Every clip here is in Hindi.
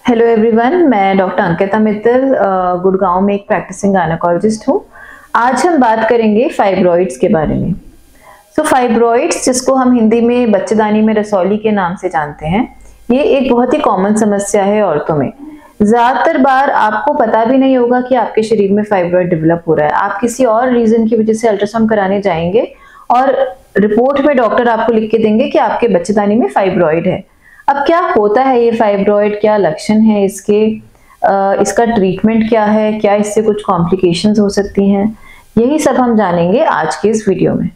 हेलो एवरीवन, मैं डॉक्टर अंकिता मित्तल गुड़गांव में एक प्रैक्टिसिंग गायनेकोलॉजिस्ट हूँ। आज हम बात करेंगे फाइब्रॉइड्स के बारे में। फाइब्रॉइड्स, जिसको हम हिंदी में बच्चेदानी में रसौली के नाम से जानते हैं, ये एक बहुत ही कॉमन समस्या है औरतों में। ज़्यादातर बार आपको पता भी नहीं होगा कि आपके शरीर में फाइब्रॉइड डेवलप हो रहा है। आप किसी और रीज़न की वजह से अल्ट्रासाउंड कराने जाएंगे और रिपोर्ट में डॉक्टर आपको लिख के देंगे कि आपके बच्चेदानी में फाइब्रॉइड है। अब क्या होता है ये फाइब्रॉइड, क्या लक्षण है इसके, इसका ट्रीटमेंट क्या है, क्या इससे कुछ कॉम्प्लिकेशंस हो सकती हैं, यही सब हम जानेंगे आज के इस वीडियो में।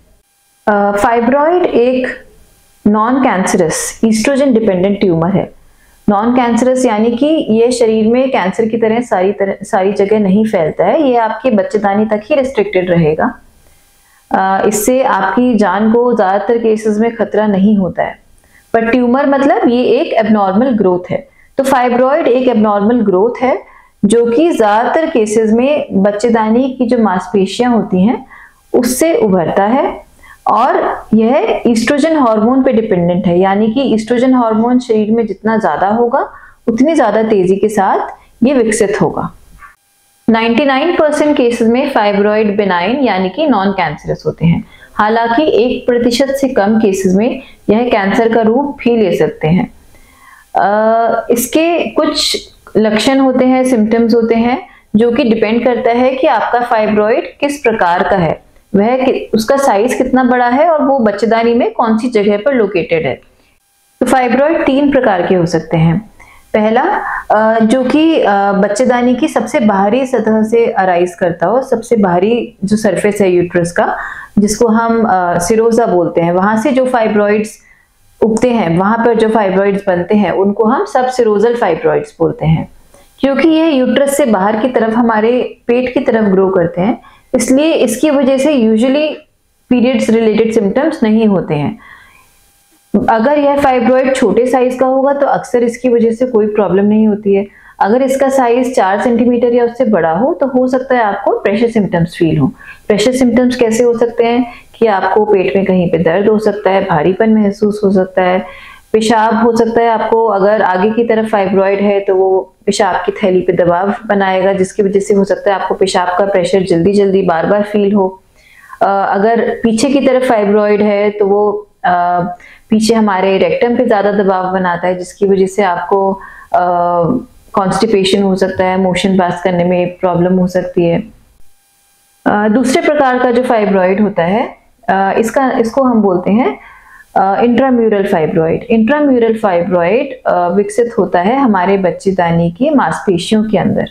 फाइब्रॉइड एक non cancerous oestrogen dependent tumour है। नॉन कैंसरस यानी कि ये शरीर में कैंसर की तरह सारी जगह नहीं फैलता है, ये आपके बच्चेदानी तक ही रिस्ट्रिक्टेड रहेगा। इससे आपकी जान को ज़्यादातर केसेस में खतरा नहीं होता है। पर ट्यूमर मतलब ये एक एबनॉर्मल ग्रोथ है। तो फाइब्रॉइड एक एबनॉर्मल ग्रोथ है जो कि ज़्यादातर केसेस में बच्चेदानी की जो मांसपेशियां होती हैं उससे उभरता है, और यह ईस्ट्रोजन हार्मोन पे डिपेंडेंट है। यानी कि ईस्ट्रोजन हार्मोन शरीर में जितना ज़्यादा होगा उतनी ज़्यादा तेज़ी के साथ ये विकसित होगा। 99% केसेस में फाइब्रॉइड बिनाइन यानी कि नॉन कैंसरस होते हैं। हालांकि 1% से कम केसेस में यह कैंसर का रूप भी ले सकते हैं। इसके कुछ लक्षण होते हैं, सिम्टम्स होते हैं, जो कि डिपेंड करता है कि आपका फाइब्रॉइड किस प्रकार का है, उसका साइज कितना बड़ा है और वो बच्चेदानी में कौन सी जगह पर लोकेटेड है। तो फाइब्रॉइड 3 प्रकार के हो सकते हैं। पहला, जो कि बच्चेदानी की सबसे बाहरी सतह से अराइज करता हो, सबसे बाहरी जो सरफेस है यूट्रस का, जिसको हम सिरोजा बोलते हैं, वहां से जो फाइब्रॉइड्स उगते हैं, वहां पर जो फाइब्रॉइड्स बनते हैं, उनको हम सब सिरोजल फाइब्रॉइड्स बोलते हैं। क्योंकि ये यूट्रस से बाहर की तरफ हमारे पेट की तरफ ग्रो करते हैं, इसलिए इसकी वजह से यूजुअली पीरियड्स रिलेटेड सिम्टम्स नहीं होते हैं। अगर यह फाइब्रॉइड छोटे साइज का होगा तो अक्सर इसकी वजह से कोई प्रॉब्लम नहीं होती है। अगर इसका साइज 4 सेंटीमीटर या उससे बड़ा हो तो हो सकता है आपको प्रेशर सिम्टम्स फील हो। प्रेशर सिम्टम्स कैसे हो सकते हैं कि आपको पेट में कहीं पे दर्द हो सकता है, भारीपन महसूस हो सकता है, पेशाब हो सकता है आपको। अगर आगे की तरफ फाइब्रॉइड है तो वो पेशाब की थैली पे दबाव बनाएगा, जिसकी वजह से हो सकता है आपको पेशाब का प्रेशर जल्दी जल्दी बार बार फील हो। अगर पीछे की तरफ फाइब्रॉइड है तो वो पीछे हमारे रेक्टम पे ज़्यादा दबाव बनाता है, जिसकी वजह से आपको कॉन्स्टिपेशन हो सकता है, मोशन पास करने में प्रॉब्लम हो सकती है। दूसरे प्रकार का जो फाइब्रॉइड होता है, इसको हम बोलते हैं इंट्राम्यूरल फाइब्रॉइड। इंट्राम्यूरल फाइब्रॉइड विकसित होता है हमारे बच्चेदानी की मांसपेशियों के अंदर।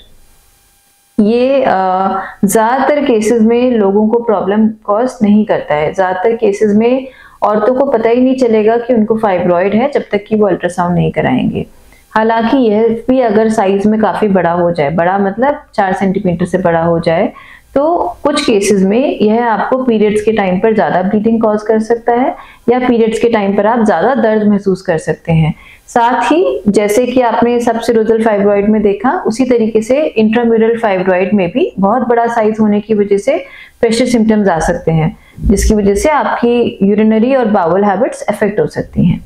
ये ज़्यादातर केसेस में लोगों को प्रॉब्लम कॉज नहीं करता है। ज़्यादातर केसेस में औरतों को पता ही नहीं चलेगा कि उनको फाइब्रॉइड है जब तक कि वो अल्ट्रासाउंड नहीं कराएंगे। हालांकि यह भी अगर साइज में काफ़ी बड़ा हो जाए, बड़ा मतलब 4 सेंटीमीटर से बड़ा हो जाए, तो कुछ केसेस में यह आपको पीरियड्स के टाइम पर ज़्यादा ब्लीडिंग कॉज कर सकता है, या पीरियड्स के टाइम पर आप ज़्यादा दर्द महसूस कर सकते हैं। साथ ही जैसे कि आपने सबसिरोजल फाइब्रॉइड में देखा, उसी तरीके से इंट्राम्यूरल फाइब्रॉइड में भी बहुत बड़ा साइज होने की वजह से प्रेशर सिम्टम्स आ सकते हैं, जिसकी वजह से आपकी यूरिनरी और बाउल हैबिट्स अफेक्ट हो सकती हैं।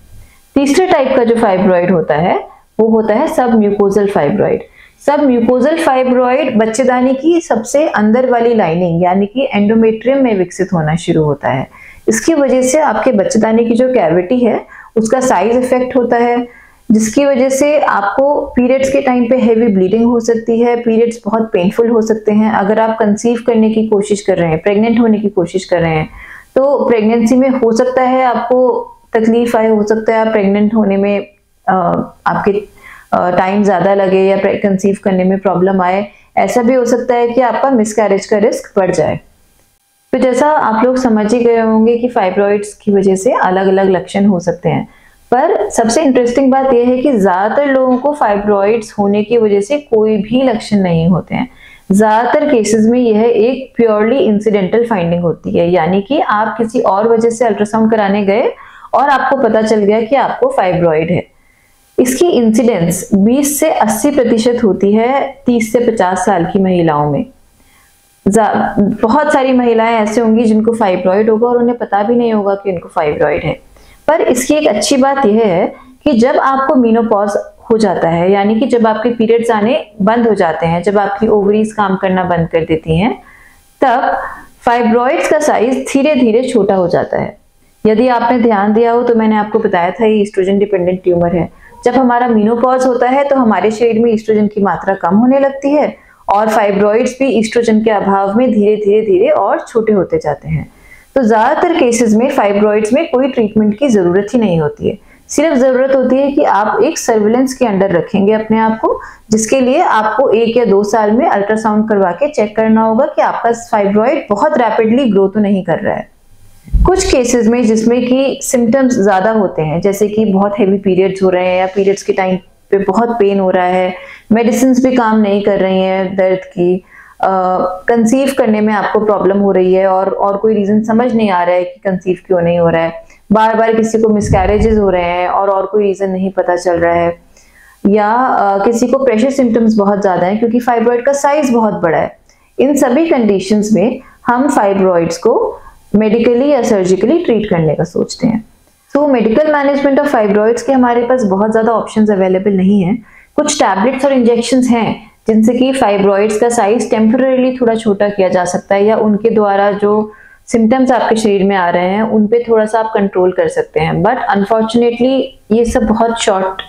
तीसरे टाइप का जो फाइब्रॉइड होता है वो होता है सब म्यूकोजल फाइब्रॉइड। सब म्यूकोजल फाइब्रॉइड बच्चेदानी की सबसे अंदर वाली लाइनिंग यानी कि एंडोमेट्रियम में विकसित होना शुरू होता है। इसकी वजह से आपके बच्चेदानी की जो कैविटी है उसका साइज इफेक्ट होता है, जिसकी वजह से आपको पीरियड्स के टाइम पे हेवी ब्लीडिंग हो सकती है। पीरियड्स बहुत पेनफुल हो सकते हैं। अगर आप कंसीव करने की कोशिश कर रहे हैं, प्रेग्नेंट होने की कोशिश कर रहे हैं, तो प्रेगनेंसी में हो सकता है आपको तकलीफ आए, हो सकता है आप प्रेग्नेंट होने में आपके टाइम ज़्यादा लगे या कंसीव करने में प्रॉब्लम आए। ऐसा भी हो सकता है कि आपका मिसकैरेज का रिस्क बढ़ जाए। तो जैसा आप लोग समझ ही गए होंगे कि फाइब्रॉइड्स की वजह से अलग अलग लक्षण हो सकते हैं, पर सबसे इंटरेस्टिंग बात यह है कि ज़्यादातर लोगों को फाइब्रॉइड्स होने की वजह से कोई भी लक्षण नहीं होते हैं। ज़्यादातर केसेस में यह एक प्योरली इंसिडेंटल फाइंडिंग होती है, यानी कि आप किसी और वजह से अल्ट्रासाउंड कराने गए और आपको पता चल गया कि आपको फाइब्रॉइड है। इसकी इंसिडेंस 20 से 80% होती है 30 से 50 साल की महिलाओं में। बहुत सारी महिलाएं ऐसे होंगी जिनको फाइब्रॉइड होगा और उन्हें पता भी नहीं होगा कि उनको फाइब्रॉइड है। पर इसकी एक अच्छी बात यह है कि जब आपको मीनोपॉज हो जाता है, यानी कि जब आपके पीरियड्स आने बंद हो जाते हैं, जब आपकी ओवरीज काम करना बंद कर देती हैं, तब फाइब्रॉइड्स का साइज धीरे धीरे छोटा हो जाता है। यदि आपने ध्यान दिया हो तो मैंने आपको बताया था ये ईस्ट्रोजन डिपेंडेंट ट्यूमर है। जब हमारा मेनोपॉज होता है तो हमारे शरीर में ईस्ट्रोजन की मात्रा कम होने लगती है और फाइब्रॉइड्स भी ईस्ट्रोजन के अभाव में धीरे धीरे धीरे और छोटे होते जाते हैं। तो ज्यादातर केसेस में फाइब्रॉइड्स में कोई ट्रीटमेंट की जरूरत ही नहीं होती है, सिर्फ जरूरत होती है कि आप एक सर्विलेंस के अंडर रखेंगे अपने आप को, जिसके लिए आपको 1 या 2 साल में अल्ट्रासाउंड करवा के चेक करना होगा कि आपका फाइब्रॉइड बहुत रैपिडली ग्रो तो नहीं कर रहा है। कुछ केसेस में जिसमें कि सिम्टम्स ज्यादा होते हैं, जैसे कि बहुत हेवी पीरियड्स हो रहे हैं या पीरियड्स के टाइम पे बहुत पेन हो रहा है, मेडिसिन भी काम नहीं कर रही हैं दर्द की, कंसीव करने में आपको प्रॉब्लम हो रही है और कोई रीजन समझ नहीं आ रहा है कि कंसीव क्यों नहीं हो रहा है, बार बार किसी को मिसकैरेजेस हो रहे हैं और कोई रीजन नहीं पता चल रहा है, या किसी को प्रेशर सिम्टम्स बहुत ज्यादा है क्योंकि फाइब्रॉइड का साइज बहुत बड़ा है। इन सभी कंडीशंस में हम फाइब्रॉइड्स को मेडिकली या सर्जिकली ट्रीट करने का सोचते हैं। तो मेडिकल मैनेजमेंट ऑफ फाइब्रॉइड्स के हमारे पास बहुत ज्यादा ऑप्शंस अवेलेबल नहीं है। कुछ टैबलेट्स और इंजेक्शंस हैं जिनसे कि फाइब्रॉइड्स का साइज टेम्पररीली थोड़ा छोटा किया जा सकता है, या उनके द्वारा जो सिम्टम्स आपके शरीर में आ रहे हैं उन पे थोड़ा सा आप कंट्रोल कर सकते हैं। बट अनफॉर्चुनेटली ये सब बहुत शॉर्ट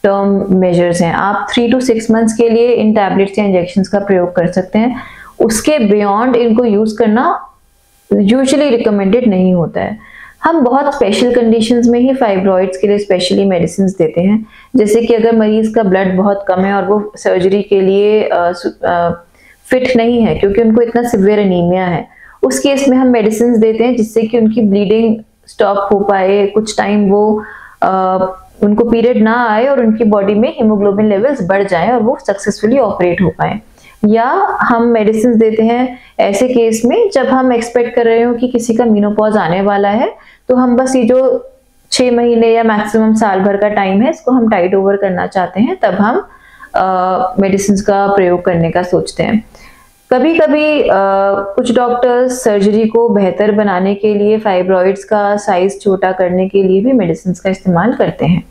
टर्म मेजर्स हैं। आप 3 to 6 मंथ्स के लिए इन टैबलेट्स या इंजेक्शंस का प्रयोग कर सकते हैं, उसके बियॉन्ड इनको यूज करना यूजुअली रिकमेंडेड नहीं होता है। हम बहुत स्पेशल कंडीशंस में ही फाइब्रॉइड्स के लिए स्पेशली मेडिसिन देते हैं, जैसे कि अगर मरीज का ब्लड बहुत कम है और वो सर्जरी के लिए फिट नहीं है क्योंकि उनको इतना सिवियर एनीमिया है, उस केस में हम मेडिसिन देते हैं जिससे कि उनकी ब्लीडिंग स्टॉप हो पाए, कुछ टाइम वो उनको पीरियड ना आए और उनकी बॉडी में हीमोग्लोबिन लेवल्स बढ़ जाएं और वो सक्सेसफुली ऑपरेट हो पाए। या हम मेडिसिन देते हैं ऐसे केस में जब हम एक्सपेक्ट कर रहे हो कि किसी का मेनोपॉज आने वाला है, तो हम बस ये जो 6 महीने या मैक्सिमम साल भर का टाइम है इसको हम टाइड ओवर करना चाहते हैं, तब हम मेडिसिन का प्रयोग करने का सोचते हैं। कभी कभी कुछ डॉक्टर्स सर्जरी को बेहतर बनाने के लिए फाइब्रॉइड्स का साइज छोटा करने के लिए भी मेडिसिन का इस्तेमाल करते हैं।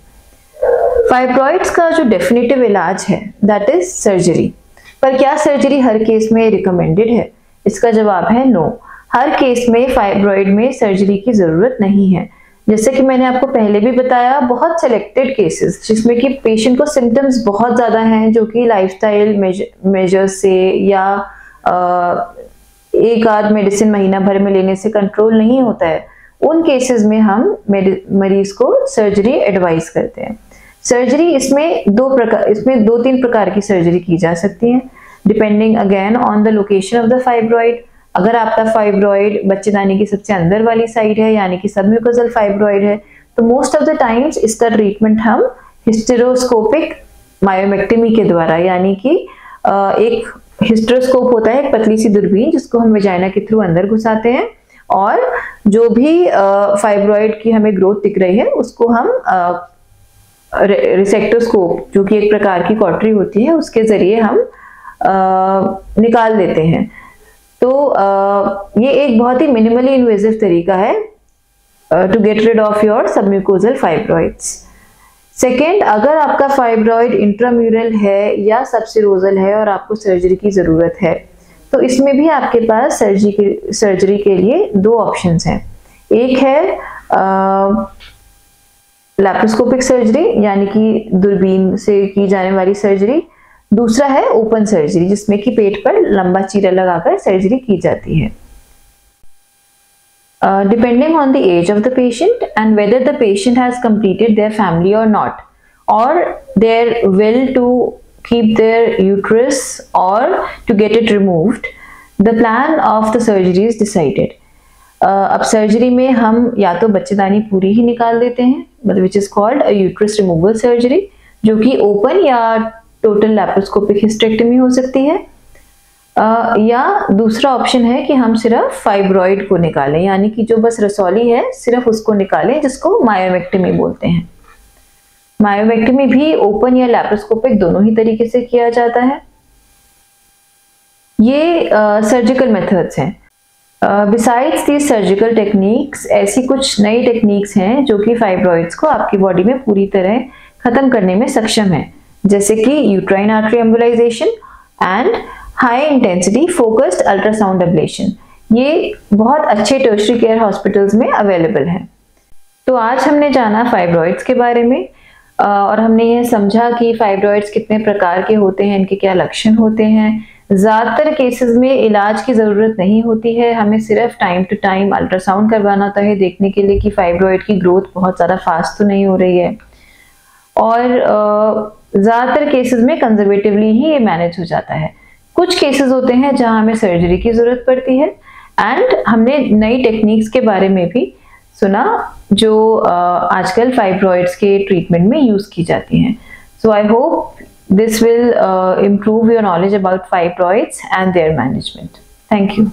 फाइब्रॉइड्स का जो डेफिनेटिव इलाज है दैट इज सर्जरी। पर क्या सर्जरी हर केस में रिकमेंडेड है? इसका जवाब है नो। हर केस में फाइब्रॉइड में सर्जरी की जरूरत नहीं है। जैसे कि मैंने आपको पहले भी बताया, बहुत सिलेक्टेड केसेस जिसमें कि पेशेंट को सिम्टम्स बहुत ज्यादा हैं जो कि लाइफस्टाइल मेजर्स से या एक आध मेडिसिन महीना भर में लेने से कंट्रोल नहीं होता है, उन केसेस में हम मरीज को सर्जरी एडवाइस करते हैं। सर्जरी इसमें 2-3 प्रकार की सर्जरी की जा सकती है, depending again on the location of the fibroid. अगर आपका फाइब्रॉइड बच्चेदानी की सबसे अंदर वाली साइड है, यानी कि सबम्यूकोजल फाइब्रॉइड है, तो मोस्ट ऑफ द टाइम्स इसका ट्रीटमेंट हम हिस्टेरोस्कोपिक मायोमेक्टमी के द्वारा, यानी कि एक हिस्टेरोस्कोप होता है, एक पतली सी दूरबीन जिसको हम वजाइना के थ्रू अंदर घुसाते हैं और जो भी फाइब्रॉइड की हमें ग्रोथ दिख रही है उसको हम रिसेक्टोस्कोप, जो कि एक प्रकार की कॉटरी होती है, उसके जरिए हम निकाल देते हैं। तो ये एक बहुत ही मिनिमली इन्वेजिव तरीका है to get rid of your submucosal fibroids. Second, अगर आपका फाइब्रॉइड इंट्राम्यूरल है या सबसिरोजल है और आपको सर्जरी की जरूरत है, तो इसमें भी आपके पास सर्जरी के लिए 2 ऑप्शंस हैं। एक है लैप्रोस्कोपिक सर्जरी, यानी कि दूरबीन से की जाने वाली सर्जरी। दूसरा है ओपन सर्जरी, जिसमें कि पेट पर लंबा चीरा लगाकर सर्जरी की जाती है। Depending on the age of the patient and whether the patient has completed their family or not, or their will to keep their uterus or to get it removed, the plan of the surgery is decided. अब सर्जरी में हम या तो बच्चेदानी पूरी ही निकाल देते हैं, मतलब which is called a uterus removal surgery, जो कि ओपन या टोटल लैप्रोस्कोपिक हिस्टेरेक्टमी हो सकती है, या दूसरा ऑप्शन है कि हम सिर्फ फाइब्रॉइड को निकालें, यानी कि जो बस रसौली है सिर्फ उसको निकालें, जिसको मायोमेक्टमी बोलते हैं। मायोमेक्टमी भी ओपन या लैप्रोस्कोपिक दोनों ही तरीके से किया जाता है। ये सर्जिकल मेथड्स हैं। बिसाइड्स दी सर्जिकल टेक्निक्स, ऐसी कुछ नई टेक्निक्स हैं जो कि फाइब्रॉइड्स को आपकी बॉडी में पूरी तरह खत्म करने में सक्षम है। जैसे कि uterine artery embolisation and high intensity focused ultrasound ablation. ये बहुत अच्छे टर्शियरी केयर हॉस्पिटल्स में अवेलेबल हैं। तो आज हमने जाना फाइब्रॉइड्स के बारे में और हमने ये समझा कि फाइब्रॉइड्स कितने प्रकार के होते हैं, इनके क्या लक्षण होते हैं। ज़्यादातर केसेस में इलाज की ज़रूरत नहीं होती है, हमें सिर्फ टाइम टू टाइम अल्ट्रासाउंड करवाना होता है देखने के लिए कि फाइब्रॉइड की ग्रोथ बहुत ज़्यादा फास्ट तो नहीं हो रही है। और ज़्यादातर केसेस में कंजर्वेटिवली ही ये मैनेज हो जाता है। कुछ केसेस होते हैं जहां हमें सर्जरी की ज़रूरत पड़ती है एंड हमने नई टेक्निक्स के बारे में भी सुना जो आजकल फाइब्रॉइड्स के ट्रीटमेंट में यूज़ की जाती हैं। So I hope this will improve your knowledge about fibroids and their management. Thank you.